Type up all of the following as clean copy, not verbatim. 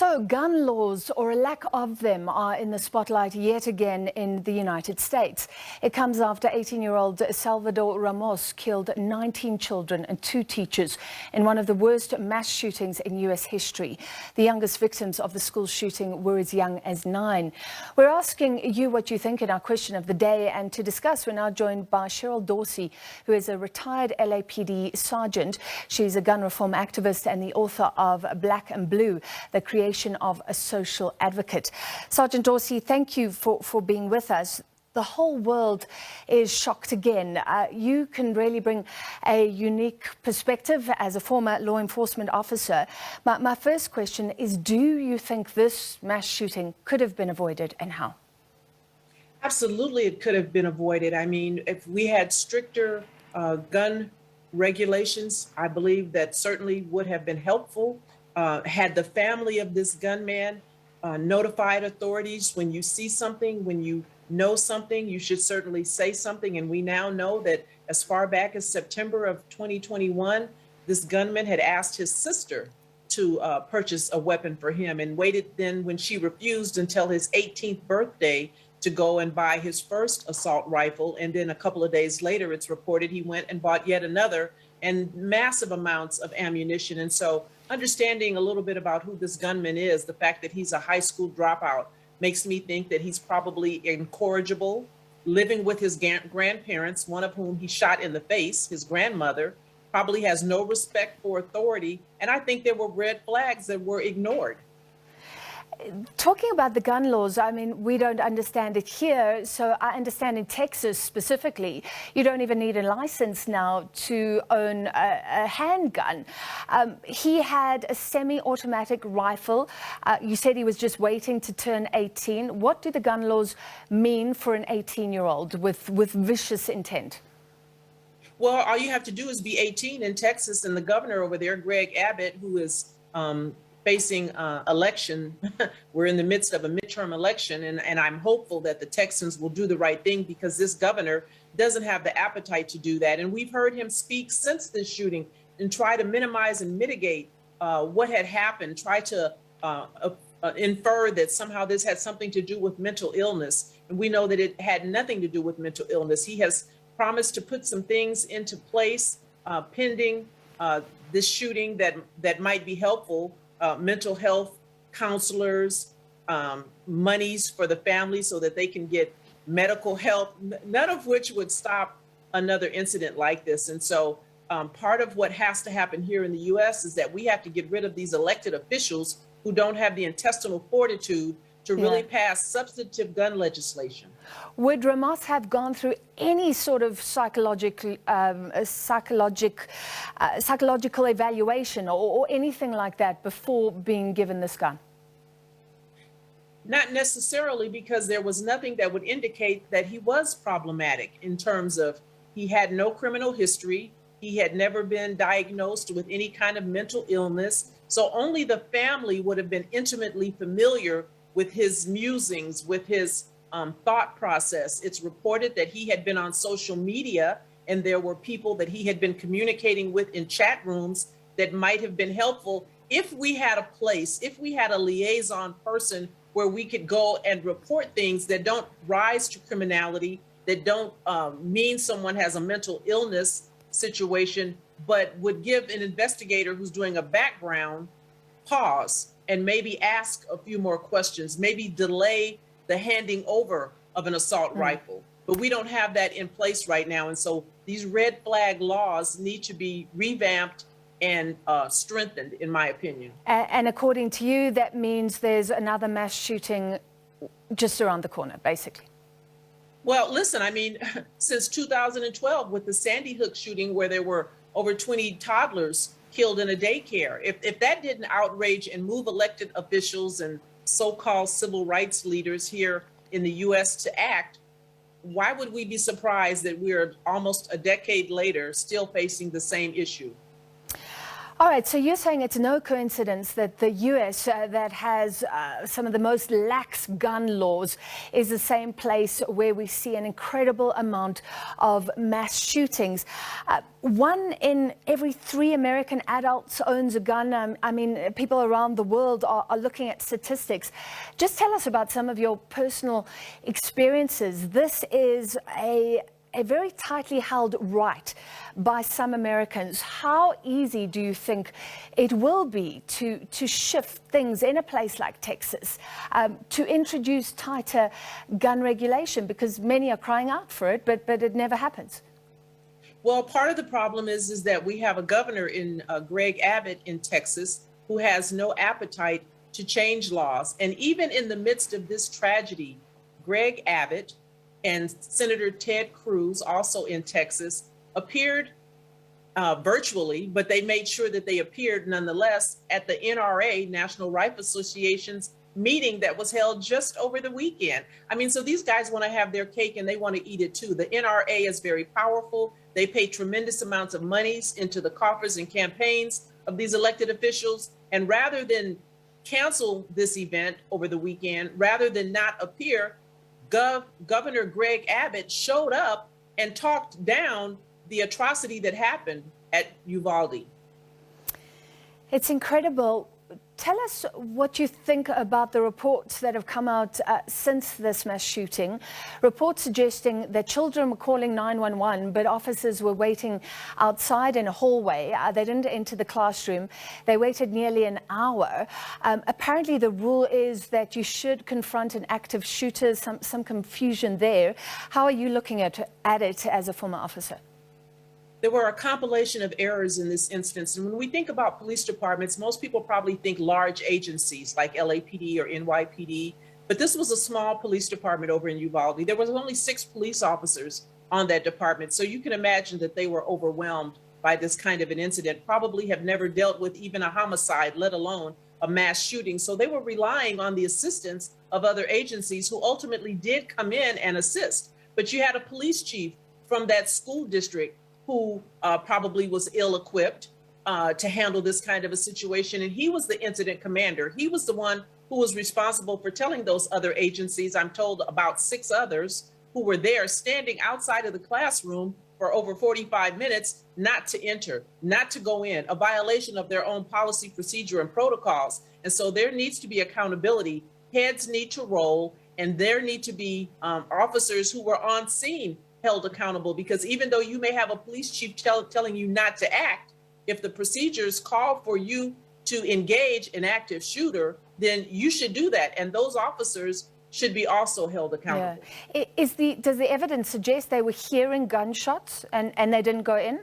So, gun laws, or a lack of them, are in the spotlight yet again in the United States. It comes after 18-year-old Salvador Ramos killed 19 children and 2 teachers in one of the worst mass shootings in U.S. history. The youngest victims of the school shooting were as young as 9. We're asking you what you think in our question of the day, and to discuss, we're now joined by Cheryl Dorsey, who is a retired LAPD sergeant. She's a gun reform activist and the author of Black and Blue, the creation of a social advocate. Sergeant Dorsey, thank you for being with us. The whole world is shocked again. You can really bring a unique perspective as a former law enforcement officer. My first question is, do you think this mass shooting could have been avoided, and how? Absolutely, it could have been avoided. I mean, if we had stricter gun regulations, I believe that certainly would have been helpful. Had the family of this gunman notified authorities, when you see something, when you know something, you should certainly say something. And we now know that as far back as September of 2021, this gunman had asked his sister to purchase a weapon for him, and waited then, when she refused, until his 18th birthday to go and buy his first assault rifle. And then a couple of days later, it's reported he went and bought yet another, and massive amounts of ammunition. And so understanding a little bit about who this gunman is, the fact that he's a high school dropout, makes me think that he's probably incorrigible, living with his grandparents, one of whom he shot in the face, his grandmother, probably has no respect for authority. And I think there were red flags that were ignored. Talking about the gun laws, I mean, we don't understand it here. So I understand in Texas specifically, you don't even need a license now to own a handgun. He had a semi-automatic rifle. You said he was just waiting to turn 18. What do the gun laws mean for an 18-year-old with vicious intent? Well, all you have to do is be 18 in Texas, and the governor over there, Greg Abbott, who is facing election. We're in the midst of a midterm election, and I'm hopeful that the Texans will do the right thing, because this governor doesn't have the appetite to do that. And we've heard him speak since this shooting and try to minimize and mitigate what had happened, try to infer that somehow this had something to do with mental illness. And we know that it had nothing to do with mental illness. He has promised to put some things into place pending this shooting that might be helpful. Mental health counselors, monies for the family so that they can get medical help, none of which would stop another incident like this. And so part of what has to happen here in the U.S. is that we have to get rid of these elected officials who don't have the intestinal fortitude to really pass substantive gun legislation. Would Ramos have gone through any sort of psychological evaluation or anything like that before being given this gun? Not necessarily, because there was nothing that would indicate that he was problematic in terms of he had no criminal history. He had never been diagnosed with any kind of mental illness. So only the family would have been intimately familiar with his musings, with his thought process. It's reported that he had been on social media, and there were people that he had been communicating with in chat rooms that might have been helpful. If we had a place, if we had a liaison person where we could go and report things that don't rise to criminality, that don't mean someone has a mental illness situation, but would give an investigator who's doing a background pause and maybe ask a few more questions, maybe delay the handing over of an assault rifle. But we don't have that in place right now. And so these red flag laws need to be revamped and strengthened, in my opinion. And according to you, that means there's another mass shooting just around the corner, basically. Well, listen, I mean, since 2012 with the Sandy Hook shooting, where there were over 20 toddlers killed in a daycare, if that didn't outrage and move elected officials and so-called civil rights leaders here in the U.S. to act, why would we be surprised that we're almost a decade later still facing the same issue? All right, so you're saying it's no coincidence that the U.S., that has some of the most lax gun laws, is the same place where we see an incredible amount of mass shootings. 1 in every 3 American adults owns a gun. I mean, people around the world are looking at statistics. Just tell us about some of your personal experiences. This is a very tightly held right by some Americans. How easy do you think it will be to shift things in a place like Texas, to introduce tighter gun regulation? Because many are crying out for it, but it never happens. Well, part of the problem is that we have a governor in Greg Abbott in Texas who has no appetite to change laws. And even in the midst of this tragedy, Greg Abbott and Senator Ted Cruz, also in Texas, appeared virtually, but they made sure that they appeared nonetheless at the NRA, National Rifle Association's meeting that was held just over the weekend. I mean, so these guys want to have their cake and they want to eat it too. The NRA is very powerful. They pay tremendous amounts of monies into the coffers and campaigns of these elected officials. And rather than cancel this event over the weekend, rather than not appear, Governor Greg Abbott showed up and talked down the atrocity that happened at Uvalde. It's incredible. Tell us what you think about the reports that have come out since this mass shooting. Reports suggesting that children were calling 911, but officers were waiting outside in a hallway. They didn't enter the classroom. They waited nearly an hour. Apparently, the rule is that you should confront an active shooter. Some confusion there. How are you looking at it as a former officer? There were a compilation of errors in this instance. And when we think about police departments, most people probably think large agencies like LAPD or NYPD, but this was a small police department over in Uvalde. There was only 6 police officers on that department. So you can imagine that they were overwhelmed by this kind of an incident, probably have never dealt with even a homicide, let alone a mass shooting. So they were relying on the assistance of other agencies who ultimately did come in and assist. But you had a police chief from that school district who probably was ill-equipped to handle this kind of a situation. And he was the incident commander. He was the one who was responsible for telling those other agencies, I'm told about 6 others who were there standing outside of the classroom for over 45 minutes, not to enter, not to go in, a violation of their own policy, procedure, and protocols. And so there needs to be accountability. Heads need to roll, and there need to be officers who were on scene held accountable, because even though you may have a police chief telling you not to act, if the procedures call for you to engage an active shooter, then you should do that. And those officers should be also held accountable. Yeah. Does the evidence suggest they were hearing gunshots and they didn't go in?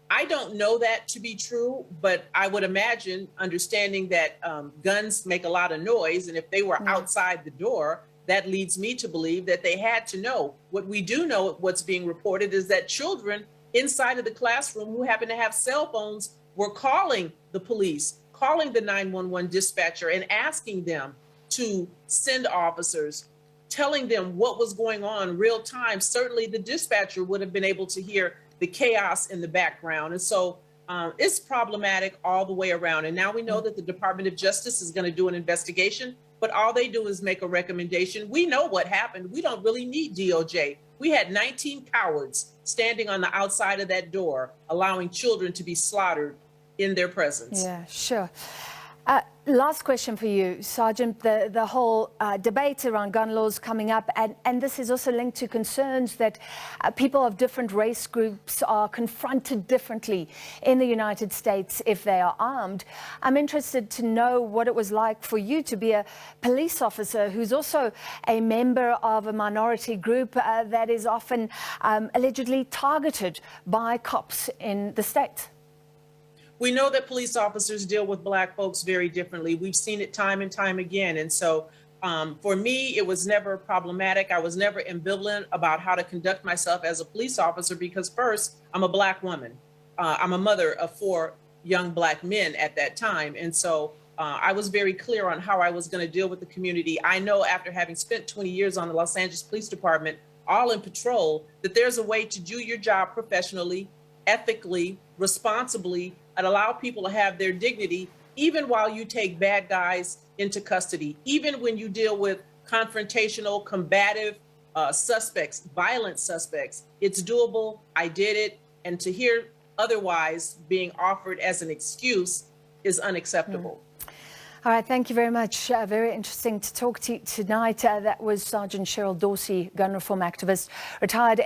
I don't know that to be true, but I would imagine, understanding that guns make a lot of noise, and if they were outside the door, that leads me to believe that they had to know. What we do know, what's being reported, is that children inside of the classroom who happen to have cell phones were calling the police, calling the 911 dispatcher and asking them to send officers, telling them what was going on real time. Certainly the dispatcher would have been able to hear the chaos in the background. And so it's problematic all the way around. And now we know that the Department of Justice is going to do an investigation, but all they do is make a recommendation. We know what happened. We don't really need DOJ. We had 19 cowards standing on the outside of that door, allowing children to be slaughtered in their presence. Yeah, sure. Last question for you, Sergeant. The whole debate around gun laws coming up, and this is also linked to concerns that people of different race groups are confronted differently in the United States if they are armed. I'm interested to know what it was like for you to be a police officer who's also a member of a minority group that is often allegedly targeted by cops in the States. We know that police officers deal with Black folks very differently. We've seen it time and time again. And so for me, it was never problematic. I was never ambivalent about how to conduct myself as a police officer, because first, I'm a Black woman. I'm a mother of 4 young Black men at that time. And so I was very clear on how I was going to deal with the community. I know, after having spent 20 years on the Los Angeles Police Department, all in patrol, that there's a way to do your job professionally, ethically, responsibly, and allow people to have their dignity, even while you take bad guys into custody, even when you deal with confrontational, combative suspects, violent suspects. It's doable. I did it. And to hear otherwise being offered as an excuse is unacceptable. All right, thank you very much. Very interesting to talk to you tonight. That was Sergeant Cheryl Dorsey, gun reform activist, retired